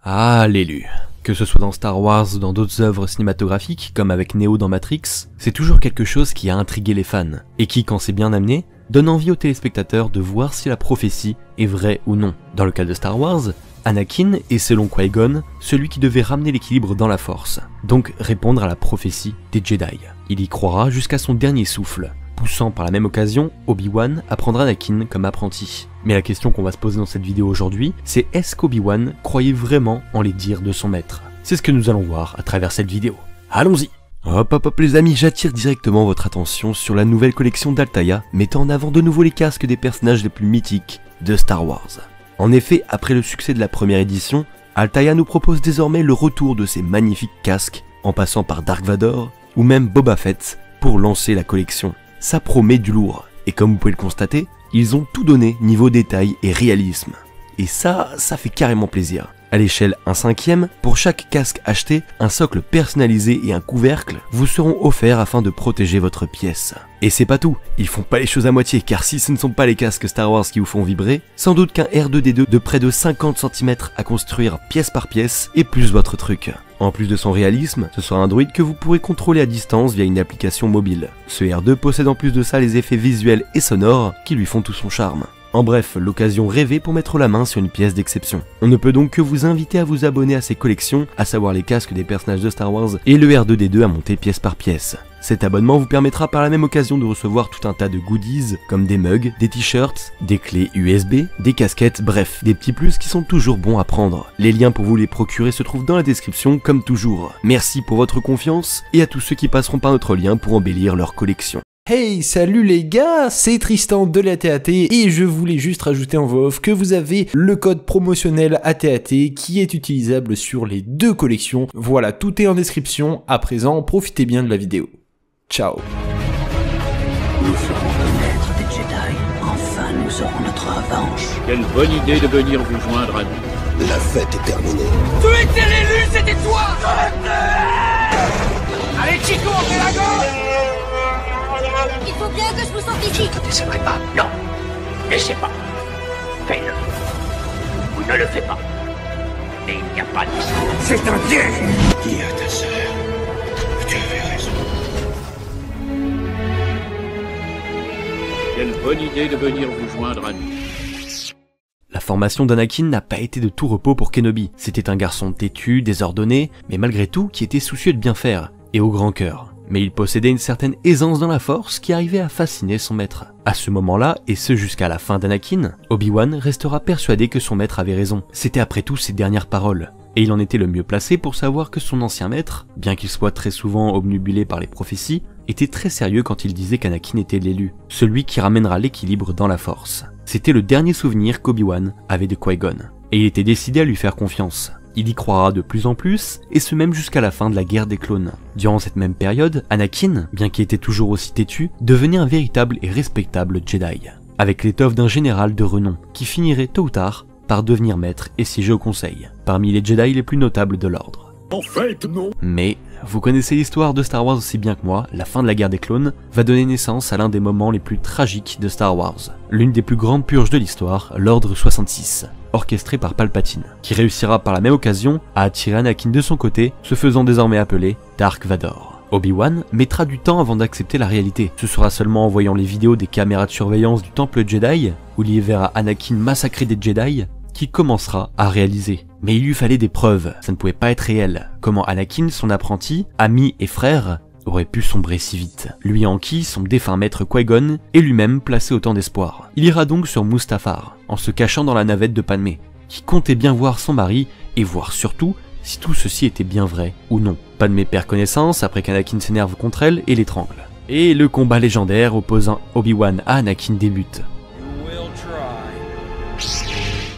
Ah, l'élu. Que ce soit dans Star Wars ou dans d'autres œuvres cinématographiques, comme avec Neo dans Matrix, c'est toujours quelque chose qui a intrigué les fans, et qui, quand c'est bien amené, donne envie aux téléspectateurs de voir si la prophétie est vraie ou non. Dans le cas de Star Wars, Anakin est selon Qui-Gon celui qui devait ramener l'équilibre dans la Force, donc répondre à la prophétie des Jedi. Il y croira jusqu'à son dernier souffle, poussant par la même occasion Obi-Wan à prendre Anakin comme apprenti. Mais la question qu'on va se poser dans cette vidéo aujourd'hui, c'est est-ce qu'Obi-Wan croyait vraiment en les dires de son maître? C'est ce que nous allons voir à travers cette vidéo. Allons-y! Hop les amis, j'attire directement votre attention sur la nouvelle collection d'Altaïa, mettant en avant de nouveau les casques des personnages les plus mythiques de Star Wars. En effet, après le succès de la première édition, Altaïa nous propose désormais le retour de ces magnifiques casques, en passant par Dark Vador ou même Boba Fett pour lancer la collection. Ça promet du lourd, et comme vous pouvez le constater, ils ont tout donné niveau détail et réalisme. Et ça fait carrément plaisir. À l'échelle 1/5, pour chaque casque acheté, un socle personnalisé et un couvercle vous seront offerts afin de protéger votre pièce. Et c'est pas tout, ils font pas les choses à moitié, car si ce ne sont pas les casques Star Wars qui vous font vibrer, sans doute qu'un R2-D2 de près de 50 cm à construire pièce par pièce est plus votre truc. En plus de son réalisme, ce sera un droïde que vous pourrez contrôler à distance via une application mobile. Ce R2 possède en plus de ça les effets visuels et sonores qui lui font tout son charme. En bref, l'occasion rêvée pour mettre la main sur une pièce d'exception. On ne peut donc que vous inviter à vous abonner à ces collections, à savoir les casques des personnages de Star Wars et le R2-D2 à monter pièce par pièce. Cet abonnement vous permettra par la même occasion de recevoir tout un tas de goodies, comme des mugs, des t-shirts, des clés USB, des casquettes, bref, des petits plus qui sont toujours bons à prendre. Les liens pour vous les procurer se trouvent dans la description comme toujours. Merci pour votre confiance et à tous ceux qui passeront par notre lien pour embellir leur collection. Hey, salut les gars, c'est Tristan de l'ATAT et je voulais juste rajouter en voix off que vous avez le code promotionnel ATAT qui est utilisable sur les deux collections. Voilà, tout est en description. À présent, profitez bien de la vidéo. Ciao. Nous serons le maître des Jedi. Enfin, nous aurons notre revanche. Quelle bonne idée de venir vous joindre à nous. La fête est terminée. Tu étais l'élu, c'était toi. Allez Chico, on fait la gauche. Il faut bien que je vous sente ici. Je ne te décevrai pas. Non. N'essaie pas. Fais-le. Ou ne le fais pas. Et il n'y a pas de... C'est un piège. Dis à ta sœur. Tu avais raison. Quelle bonne idée de venir vous joindre à nous. La formation d'Anakin n'a pas été de tout repos pour Kenobi. C'était un garçon têtu, désordonné, mais malgré tout qui était soucieux de bien faire, et au grand cœur. Mais il possédait une certaine aisance dans la force qui arrivait à fasciner son maître. À ce moment-là, et ce jusqu'à la fin d'Anakin, Obi-Wan restera persuadé que son maître avait raison. C'était après tout ses dernières paroles. Et il en était le mieux placé pour savoir que son ancien maître, bien qu'il soit très souvent obnubilé par les prophéties, était très sérieux quand il disait qu'Anakin était l'élu, celui qui ramènera l'équilibre dans la force. C'était le dernier souvenir qu'Obi-Wan avait de Qui-Gon, et il était décidé à lui faire confiance. Il y croira de plus en plus, et ce même jusqu'à la fin de la guerre des clones. Durant cette même période, Anakin, bien qu'il était toujours aussi têtu, devenait un véritable et respectable Jedi, avec l'étoffe d'un général de renom, qui finirait tôt ou tard par devenir maître et siéger au conseil, parmi les Jedi les plus notables de l'ordre. En fait, non. Mais, vous connaissez l'histoire de Star Wars aussi bien que moi, la fin de la guerre des clones va donner naissance à l'un des moments les plus tragiques de Star Wars, l'une des plus grandes purges de l'histoire, l'Ordre 66, orchestré par Palpatine, qui réussira par la même occasion à attirer Anakin de son côté, se faisant désormais appeler Dark Vador. Obi-Wan mettra du temps avant d'accepter la réalité. Ce sera seulement en voyant les vidéos des caméras de surveillance du temple Jedi, où il y verra Anakin massacrer des Jedi, qu'il commencera à réaliser. Mais il lui fallait des preuves, ça ne pouvait pas être réel. Comment Anakin, son apprenti, ami et frère, aurait pu sombrer si vite, lui en qui son défunt maître Qui-Gon est lui-même placé autant d'espoir. Il ira donc sur Mustafar, en se cachant dans la navette de Padmé, qui comptait bien voir son mari, et voir surtout si tout ceci était bien vrai ou non. Padmé perd connaissance après qu'Anakin s'énerve contre elle et l'étrangle. Et le combat légendaire opposant Obi-Wan à Anakin débute.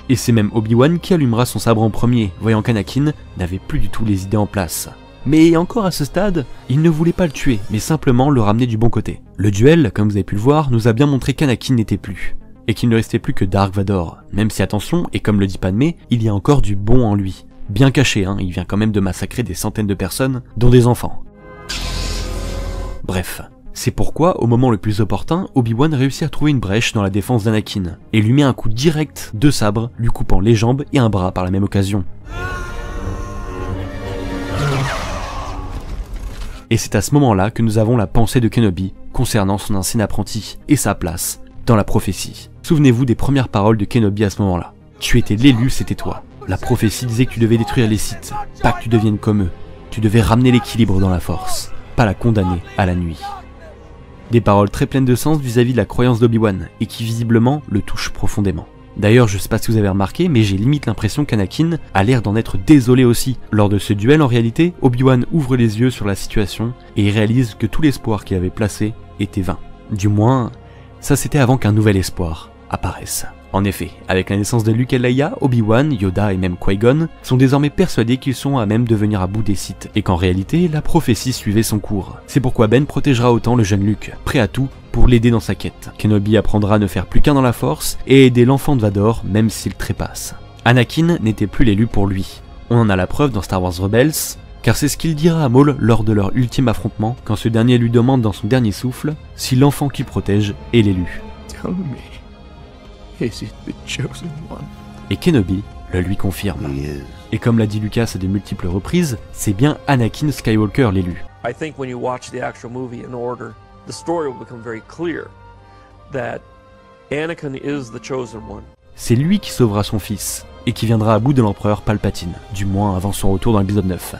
Et c'est même Obi-Wan qui allumera son sabre en premier, voyant qu'Anakin n'avait plus du tout les idées en place. Mais encore à ce stade, il ne voulait pas le tuer, mais simplement le ramener du bon côté. Le duel, comme vous avez pu le voir, nous a bien montré qu'Anakin n'était plus, et qu'il ne restait plus que Dark Vador, même si attention, et comme le dit Padmé, il y a encore du bon en lui. Bien caché, hein, il vient quand même de massacrer des centaines de personnes, dont des enfants. Bref, c'est pourquoi, au moment le plus opportun, Obi-Wan réussit à trouver une brèche dans la défense d'Anakin, et lui met un coup direct de sabre, lui coupant les jambes et un bras par la même occasion. Et c'est à ce moment-là que nous avons la pensée de Kenobi concernant son ancien apprenti et sa place dans la prophétie. Souvenez-vous des premières paroles de Kenobi à ce moment-là. Tu étais l'élu, c'était toi. La prophétie disait que tu devais détruire les Sith, pas que tu deviennes comme eux. Tu devais ramener l'équilibre dans la force, pas la condamner à la nuit. Des paroles très pleines de sens vis-à-vis de la croyance d'Obi-Wan, et qui visiblement le touchent profondément. D'ailleurs, je sais pas si vous avez remarqué, mais j'ai limite l'impression qu'Anakin a l'air d'en être désolé aussi. Lors de ce duel, en réalité, Obi-Wan ouvre les yeux sur la situation, et il réalise que tout l'espoir qu'il avait placé était vain. Du moins, ça c'était avant qu'un nouvel espoir apparaisse. En effet, avec la naissance de Luke et Leia, Obi-Wan, Yoda et même Qui-Gon sont désormais persuadés qu'ils sont à même de venir à bout des Sith, et qu'en réalité, la prophétie suivait son cours. C'est pourquoi Ben protégera autant le jeune Luke, prêt à tout pour l'aider dans sa quête. Kenobi apprendra à ne faire plus qu'un dans la Force, et aider l'enfant de Vador, même s'il trépasse. Anakin n'était plus l'élu pour lui. On en a la preuve dans Star Wars Rebels, car c'est ce qu'il dira à Maul lors de leur ultime affrontement, quand ce dernier lui demande dans son dernier souffle si l'enfant qu'il protège est l'élu. Tell me, is it the chosen one? Et Kenobi le lui confirme. Et comme l'a dit Lucas à de multiples reprises, c'est bien Anakin Skywalker l'élu. I think when you watch the actual movie in order, the story will become very clear that Anakin is the chosen one. C'est lui qui sauvera son fils, et qui viendra à bout de l'empereur Palpatine, du moins avant son retour dans l'épisode 9.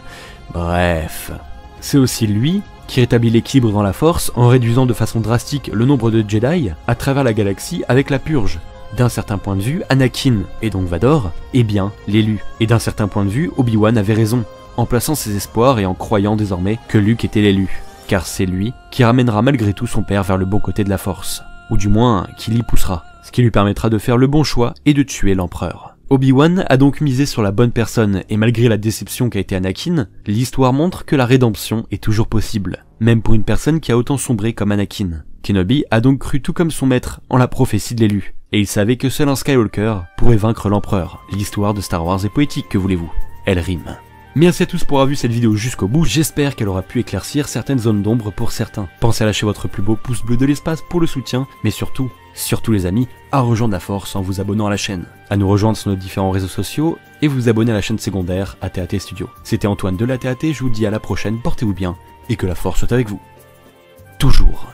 Bref, c'est aussi lui qui rétablit l'équilibre dans la Force en réduisant de façon drastique le nombre de Jedi à travers la galaxie avec la purge. D'un certain point de vue, Anakin, et donc Vador, est bien l'élu. Et d'un certain point de vue, Obi-Wan avait raison, en plaçant ses espoirs et en croyant désormais que Luke était l'élu. Car c'est lui qui ramènera malgré tout son père vers le bon côté de la Force. Ou du moins, qui l'y poussera. Ce qui lui permettra de faire le bon choix et de tuer l'empereur. Obi-Wan a donc misé sur la bonne personne, et malgré la déception qu'a été Anakin, l'histoire montre que la rédemption est toujours possible, même pour une personne qui a autant sombré comme Anakin. Kenobi a donc cru tout comme son maître en la prophétie de l'élu, et il savait que seul un Skywalker pourrait vaincre l'empereur. L'histoire de Star Wars est poétique, que voulez-vous? Elle rime. Merci à tous pour avoir vu cette vidéo jusqu'au bout, j'espère qu'elle aura pu éclaircir certaines zones d'ombre pour certains. Pensez à lâcher votre plus beau pouce bleu de l'espace pour le soutien, mais surtout les amis, à rejoindre la Force en vous abonnant à la chaîne, à nous rejoindre sur nos différents réseaux sociaux et vous abonner à la chaîne secondaire AT-AT Studio. C'était Antoine de l'AT-AT, je vous dis à la prochaine, portez-vous bien et que la Force soit avec vous. Toujours.